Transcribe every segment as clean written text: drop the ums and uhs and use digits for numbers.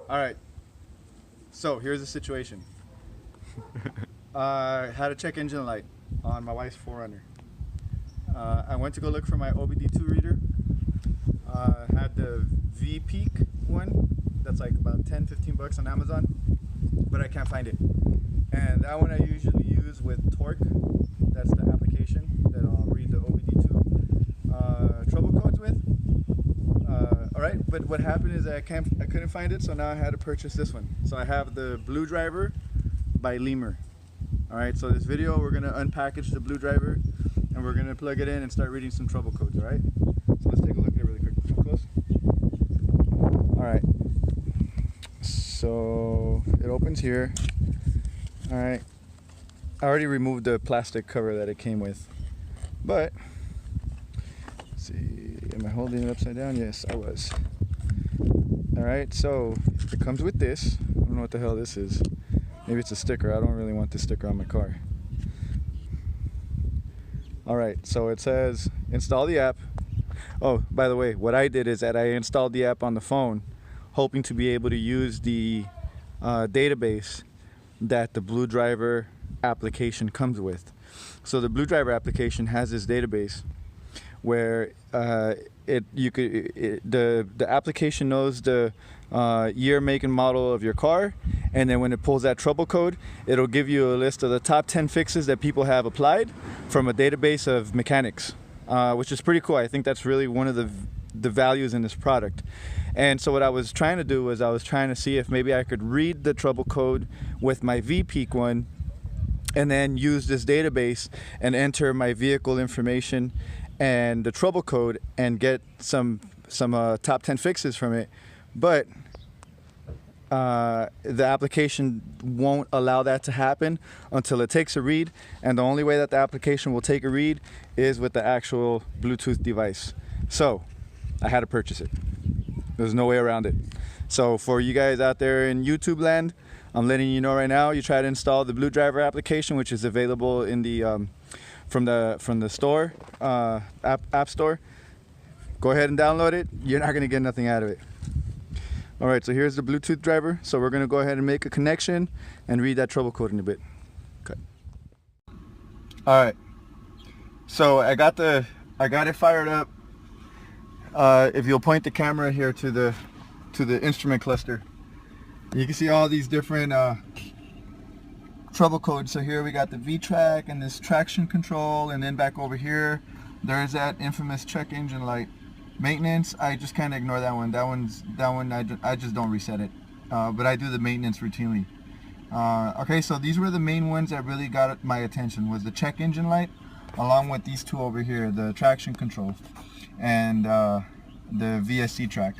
All right. So here's the situation. I had a check engine light on my wife's 4Runner. I went to go look for my OBD2 reader. Had the V Peak one that's like about 10-15 bucks on Amazon, but I can't find it. And that one I usually use with Torque. That's the application that I'll read the OBD2 trouble codes with. All right, but what happened is I couldn't find it, so now I had to purchase this one. So I have the Blue Driver by Lemur. All right, so this video we're gonna unpackage the Blue Driver, and we're gonna plug it in and start reading some trouble codes. All right, so let's take a look at it really quick. Come close. All right, so it opens here. All right, I already removed the plastic cover that it came with, but let's see, am I holding it upside down? Yes, I was. All right, so it comes with this. I don't know what the hell this is. Maybe it's a sticker. I don't really want this sticker on my car. All right, so it says install the app. Oh, by the way, what I did is that I installed the app on the phone, hoping to be able to use the database that the Blue Driver application comes with. So the Blue Driver application has this database where the application knows the year, make, and model of your car, and then when it pulls that trouble code, it'll give you a list of the top 10 fixes that people have applied from a database of mechanics, which is pretty cool. I think that's really one of the values in this product. And so what I was trying to do was I was trying to see if maybe I could read the trouble code with my V-Peak one and then use this database and enter my vehicle information and the trouble code and get some top 10 fixes from it. But the application won't allow that to happen until it takes a read, and the only way that the application will take a read is with the actual Bluetooth device. So I had to purchase it. There's no way around it. So for you guys out there in YouTube land, I'm letting you know right now, you try to install the Blue Driver application, which is available in the from the store, app store. Go ahead and download it. You're not gonna get nothing out of it. All right, so here's the Bluetooth driver. So we're gonna go ahead and make a connection and read that trouble code in a bit. Okay. All right. So I got it fired up. If you'll point the camera here to the instrument cluster, you can see all these different trouble codes. So here we got the V-track and this traction control, and then back over here there's that infamous check engine light. Maintenance, I just kind of ignore that one. That one I just don't reset it, but I do the maintenance routinely. Okay, so these were the main ones that really got my attention, was the check engine light, along with these two over here, the traction control and the VSC track.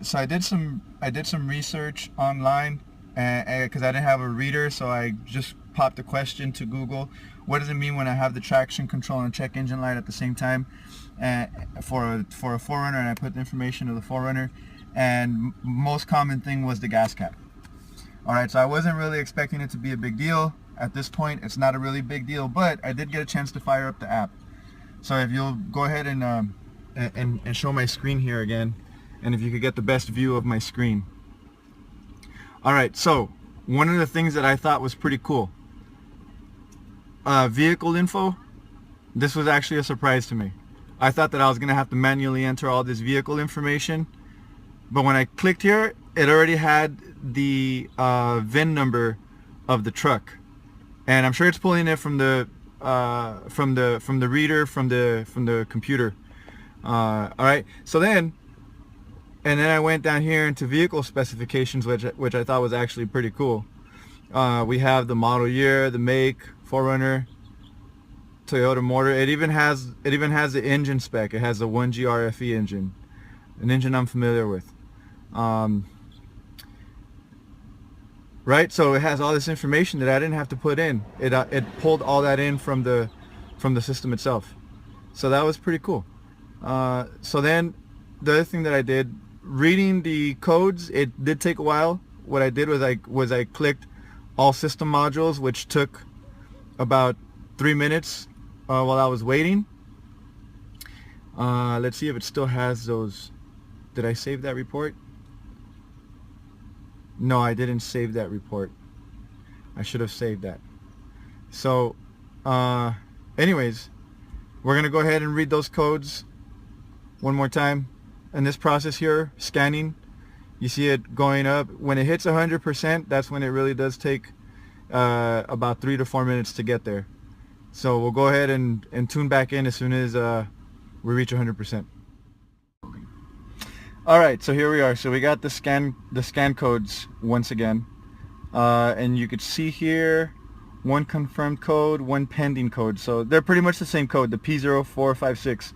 So I did some research online, because I didn't have a reader, so I just popped a question to Google. What does it mean when I have the traction control and check engine light at the same time for a 4Runner? And I put the information of the 4Runner, and most common thing was the gas cap. All right, so I wasn't really expecting it to be a big deal. At this point, it's not a really big deal, but I did get a chance to fire up the app. So if you'll go ahead and show my screen here again, and if you could get the best view of my screen. All right, so one of the things that I thought was pretty cool, vehicle info. This was actually a surprise to me. I thought that I was gonna have to manually enter all this vehicle information, but when I clicked here, it already had the VIN number of the truck, and I'm sure it's pulling it from the reader from the computer. All right, so then I went down here into vehicle specifications, which I thought was actually pretty cool. We have the model year, the make, 4Runner, Toyota motor. It even has the engine spec. It has a 1G RFE engine, an engine I'm familiar with. Right, so it has all this information that I didn't have to put in. It pulled all that in from the system itself. So that was pretty cool. So then the other thing that I did, reading the codes, it did take a while. What I did was I clicked all system modules, which took about 3 minutes while I was waiting. Let's see if it still has those. Did I save that report? No, I didn't save that report. I should have saved that. So, anyways, we're going to go ahead and read those codes one more time. In this process here, scanning, you see it going up. When it hits 100%, that's when it really does take about 3 to 4 minutes to get there. So we'll go ahead and tune back in as soon as we reach 100%. All right, so here we are. So we got the scan codes once again, and you could see here one confirmed code, one pending code. So they're pretty much the same code, the P0456,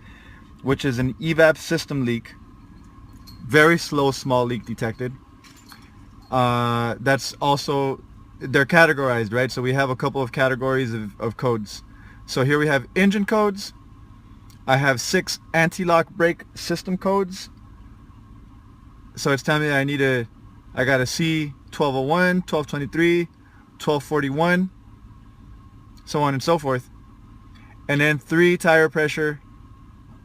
which is an evap system leak. Very slow, small leak detected. That's also, they're categorized, right? So we have a couple of categories of codes. So here we have engine codes. I have 6 anti-lock brake system codes. So it's telling me I got a C1201, 1223, 1241, so on and so forth. And then 3 tire pressure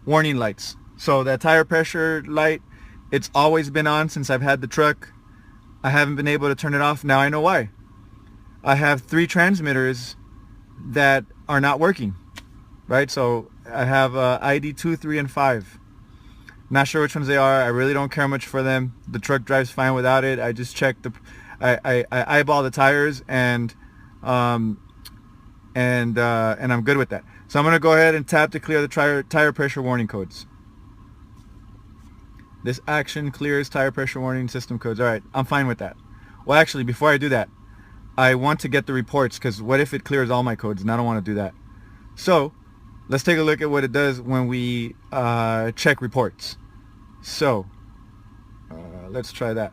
warning lights. So that tire pressure light, it's always been on since I've had the truck. I haven't been able to turn it off. Now I know why. I have 3 transmitters that are not working, right? So I have ID 2, 3, and 5. Not sure which ones they are. I really don't care much for them. The truck drives fine without it. I just check I eyeball the tires and I'm good with that. So I'm gonna go ahead and tap to clear the tire pressure warning codes. This action clears tire pressure warning system codes. All right, I'm fine with that. Well, actually, before I do that, I want to get the reports, because what if it clears all my codes, and I don't want to do that. So let's take a look at what it does when we check reports. So let's try that.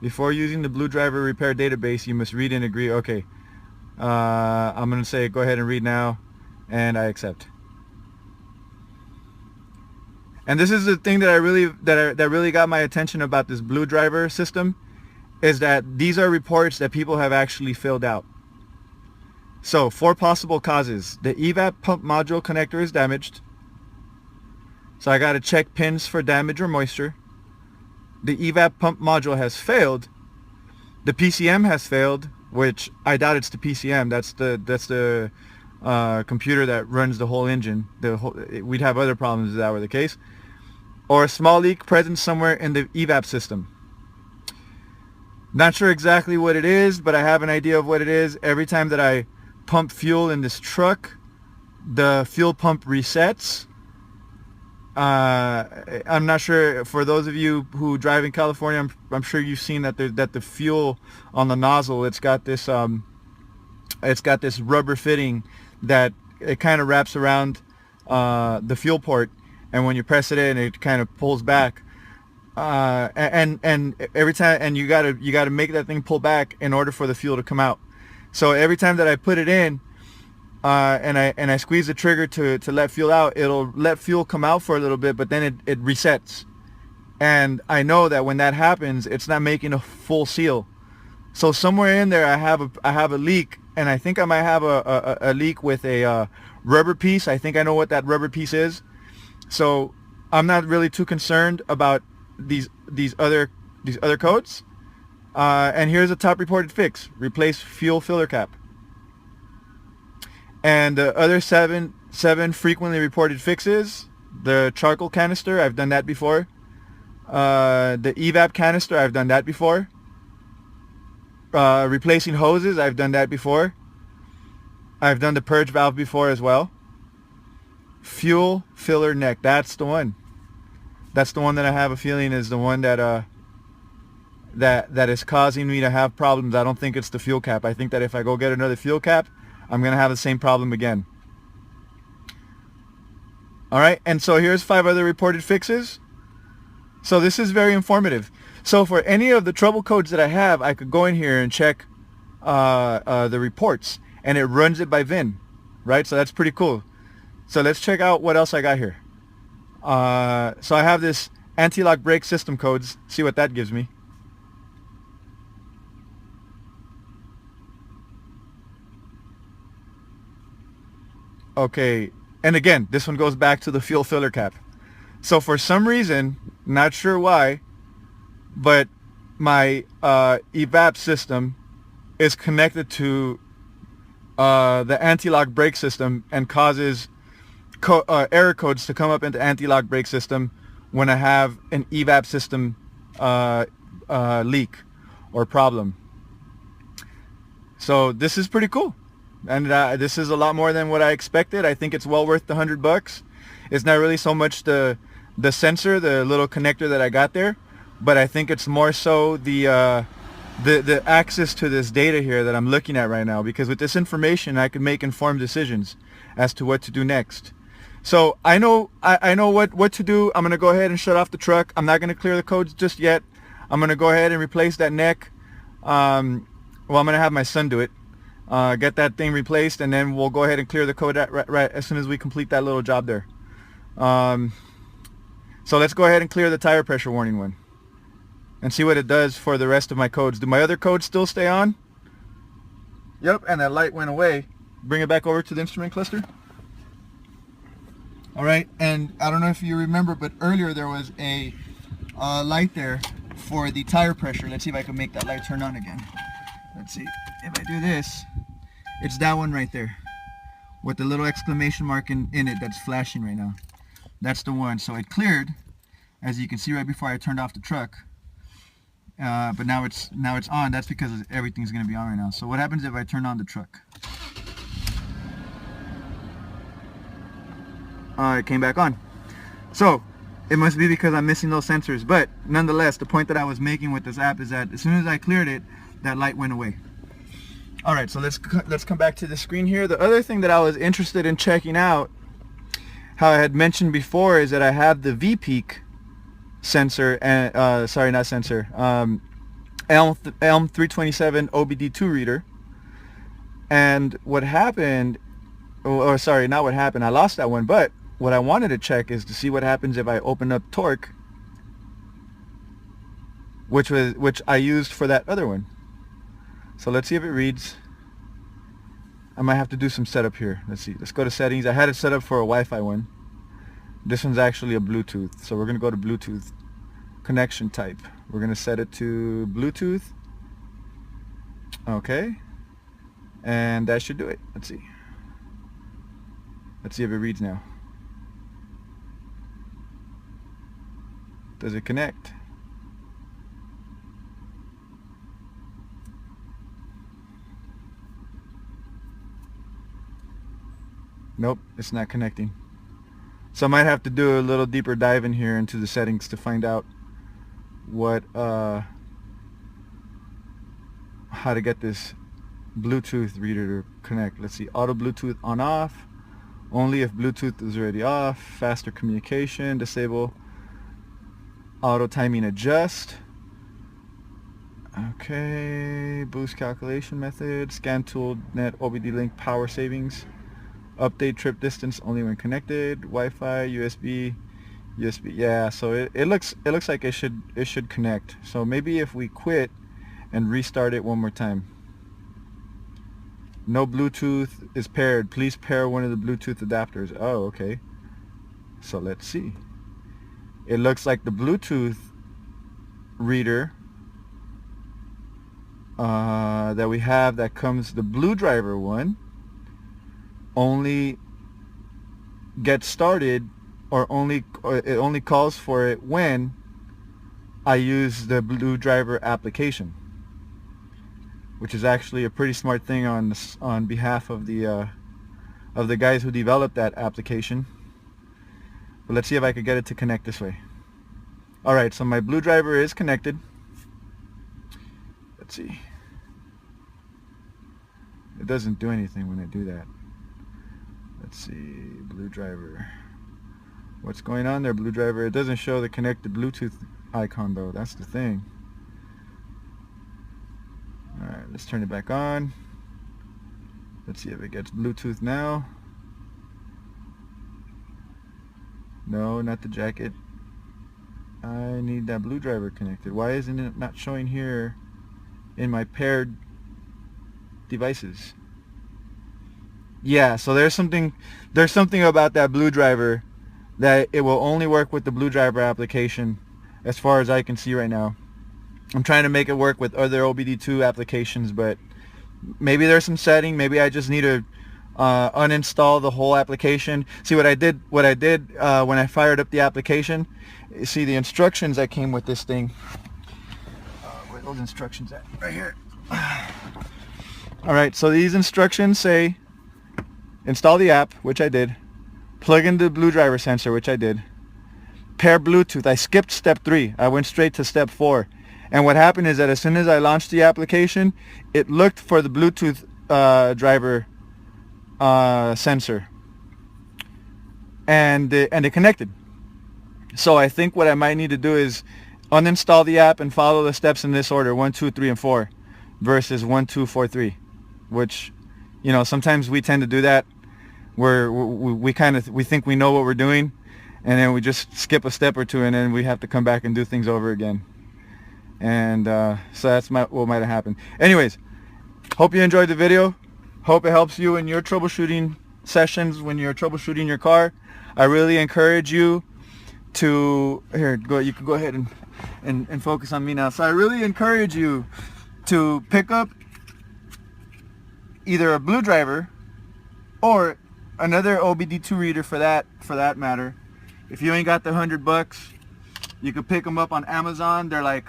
Before using the Blue Driver repair database, you must read and agree. Okay, I'm going to say go ahead and read now, and I accept. And this is the thing that really got my attention about this Blue Driver system, is that these are reports that people have actually filled out. So 4 possible causes. The evap pump module connector is damaged. So I got to check pins for damage or moisture. The evap pump module has failed. The PCM has failed, which I doubt it's the PCM. That's the computer that runs the whole engine. We'd have other problems if that were the case. Or a small leak present somewhere in the evap system. Not sure exactly what it is, but I have an idea of what it is. Every time that I pump fuel in this truck, the fuel pump resets. I'm not sure, for those of you who drive in California, I'm sure you've seen that the fuel on the nozzle, it's got this rubber fitting that it kind of wraps around the fuel port, and when you press it in, it kind of pulls back. And every time, and you gotta make that thing pull back in order for the fuel to come out. So every time that I put it in, and I squeeze the trigger to let fuel out, it'll let fuel come out for a little bit, but then it resets. And I know that when that happens, it's not making a full seal. So somewhere in there, I have a leak, and I think I might have a leak with a rubber piece. I think I know what that rubber piece is. So I'm not really too concerned about these other codes. And here's a top reported fix: replace fuel filler cap. And the other seven frequently reported fixes: the charcoal canister, I've done that before. The evap canister, I've done that before. Replacing hoses, I've done that before. I've done the purge valve before as well. Fuel filler neck, that's the one. That's the one that I have a feeling is the one that is causing me to have problems. I don't think it's the fuel cap. I think that if I go get another fuel cap, I'm going to have the same problem again. All right, and so here's 5 other reported fixes. So this is very informative. So for any of the trouble codes that I have, I could go in here and check the reports, and it runs it by VIN, right? So that's pretty cool. So let's check out what else I got here. So I have this anti-lock brake system codes. See what that gives me. Okay, and again, this one goes back to the fuel filler cap. So for some reason, not sure why, but my evap system is connected to the anti-lock brake system and causes error codes to come up into anti-lock brake system when I have an evap system leak or problem. So this is pretty cool, and this is a lot more than what I expected. I think it's well worth the $100. It's not really so much the sensor, the little connector that I got there, but I think it's more so the access to this data here that I'm looking at right now, because with this information I can make informed decisions as to what to do next. So I know what to do. I'm gonna go ahead and shut off the truck. I'm not gonna clear the codes just yet. I'm gonna go ahead and replace that neck. Well, I'm gonna have my son do it. Get that thing replaced, and then we'll go ahead and clear the code right as soon as we complete that little job there. So let's go ahead and clear the tire pressure warning one and see what it does for the rest of my codes. Do my other codes still stay on? Yep, and that light went away. Bring it back over to the instrument cluster. All right, and I don't know if you remember, but earlier there was a light there for the tire pressure. Let's see if I can make that light turn on again. Let's see, if I do this, it's that one right there with the little exclamation mark in it that's flashing right now. That's the one. So it cleared, as you can see right before I turned off the truck. But now it's on. That's because everything's going to be on right now. So what happens if I turn on the truck? It came back on. So it must be because I'm missing those sensors. But nonetheless, the point that I was making with this app is that as soon as I cleared it, that light went away. All right, so let's come back to the screen here. The other thing that I was interested in checking out, how I had mentioned before, is that I have the V-Peak sensor, and sorry, not sensor, ELM327 OBD2 reader. And what happened, or sorry, not what happened, I lost that one, but what I wanted to check is to see what happens if I open up torque, which I used for that other one. So let's see if it reads. I might have to do some setup here. Let's see. Let's go to settings. I had it set up for a Wi-Fi one. This one's actually a Bluetooth. So we're going to go to Bluetooth connection type. We're going to set it to Bluetooth. Okay. And that should do it. Let's see. Let's see if it reads now. Does it connect? Nope, it's not connecting. So I might have to do a little deeper dive in here into the settings to find out what how to get this Bluetooth reader to connect. Let's see, auto Bluetooth on off, only if Bluetooth is already off, faster communication, disable auto timing adjust. Okay, boost calculation method, scan tool, net OBD link power savings. Update trip distance only when connected. Wi-Fi, USB. Yeah, so it looks like it should connect. So maybe if we quit and restart it one more time. No Bluetooth is paired. Please pair one of the Bluetooth adapters. Oh, okay. So let's see. It looks like the Bluetooth reader that we have, that comes, the Blue Driver one, only gets started, or it only calls for it when I use the Blue Driver application, which is actually a pretty smart thing on behalf of the guys who developed that application. But let's see if I could get it to connect this way. All right, so my Blue Driver is connected. Let's see. It doesn't do anything when I do that. Let's see, Blue Driver. What's going on there, Blue Driver? It doesn't show the connected Bluetooth icon though. That's the thing. Alright, let's turn it back on. Let's see if it gets Bluetooth now. No, not the jacket. I need that Blue Driver connected. Why isn't it not showing here in my paired devices? Yeah, so there's something about that Blue Driver that it will only work with the Blue Driver application, as far as I can see right now. I'm trying to make it work with other OBD2 applications, but maybe there's some setting. Maybe I just need to uninstall the whole application. See what I did when I fired up the application. You see the instructions that came with this thing. Where are those instructions at? Right here. All right, so these instructions say install the app, which I did. Plug in the blue driver sensor, which I did. Pair Bluetooth. I skipped step 3. I went straight to step 4. And what happened is that as soon as I launched the application, it looked for the Bluetooth driver sensor, and it connected. So I think what I might need to do is uninstall the app and follow the steps in this order: 1, 2, 3, and 4, versus 1, 2, 4, 3. Which, you know, sometimes we tend to do that, where we think we know what we're doing, and then we just skip a step or two, and then we have to come back and do things over again. And so that's what might have happened. Anyways, hope you enjoyed the video. Hope it helps you in your troubleshooting sessions when you're troubleshooting your car. I really encourage you to, you can go ahead and focus on me now. So I really encourage you to pick up either a blue driver or another OBD2 reader for that matter. If you ain't got the $100, you can pick them up on Amazon. They're like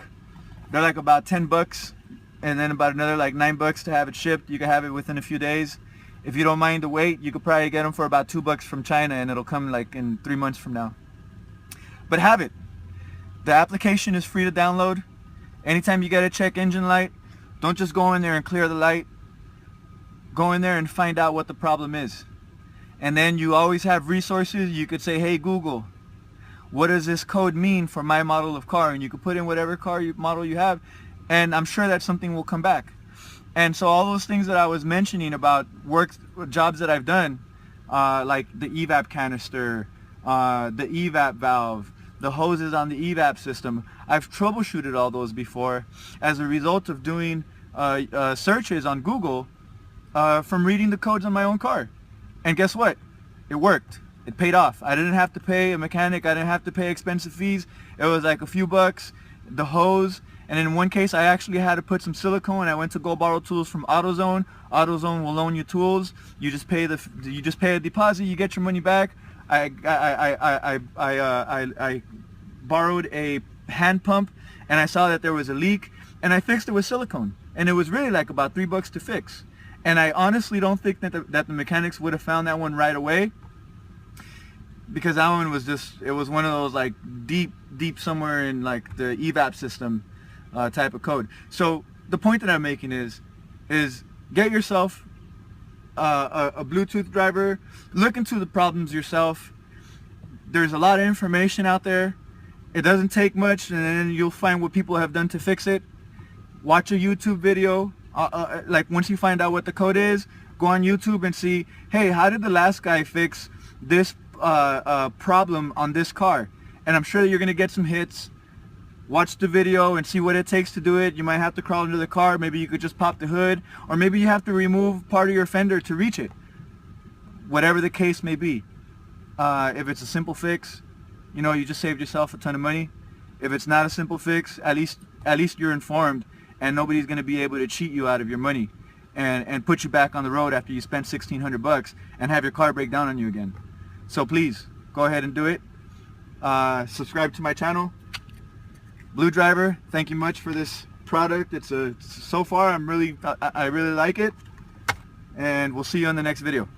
about $10, and then about another like $9 to have it shipped. You can have it within a few days. If you don't mind the wait, you could probably get them for about $2 from China, and it'll come like in 3 months from now. But have it. The application is free to download. Anytime you get a check engine light, don't just go in there and clear the light. Go in there and find out what the problem is. And then you always have resources. You could say, hey Google, what does this code mean for my model of car? And you could put in whatever model you have, and I'm sure that something will come back. And so all those things that I was mentioning about jobs that I've done, like the evap canister, the evap valve, the hoses on the evap system, I've troubleshooted all those before as a result of doing searches on Google from reading the codes on my own car. And guess what? It worked. It paid off. I didn't have to pay a mechanic. I didn't have to pay expensive fees. It was like a few bucks, the hose, and in one case I actually had to put some silicone. I went to go borrow tools from AutoZone. AutoZone will loan you tools. You just pay a deposit. You get your money back. I borrowed a hand pump, and I saw that there was a leak, and I fixed it with silicone, and it was really like about $3 to fix. And I honestly don't think that the mechanics would have found that one right away, because that one was it was one of those like deep somewhere in like the evap system type of code. So the point that I'm making is get yourself a Bluetooth driver. Look into the problems yourself. There's a lot of information out there. It doesn't take much, and then you'll find what people have done to fix it. Watch a YouTube video. Like once you find out what the code is, go on YouTube and see, hey, how did the last guy fix this problem on this car? And I'm sure that you're gonna get some hits. Watch the video and see what it takes to do it. You might have to crawl into the car. Maybe you could just pop the hood, or maybe you have to remove part of your fender to reach it. Whatever the case may be. If it's a simple fix, you know, you just saved yourself a ton of money. If it's not a simple fix, at least you're informed, and nobody's going to be able to cheat you out of your money and put you back on the road after you spent $1,600 and have your car break down on you again. So please, go ahead and do it. Subscribe to my channel. Blue Driver, thank you much for this product. So far I really like it, and we'll see you on the next video.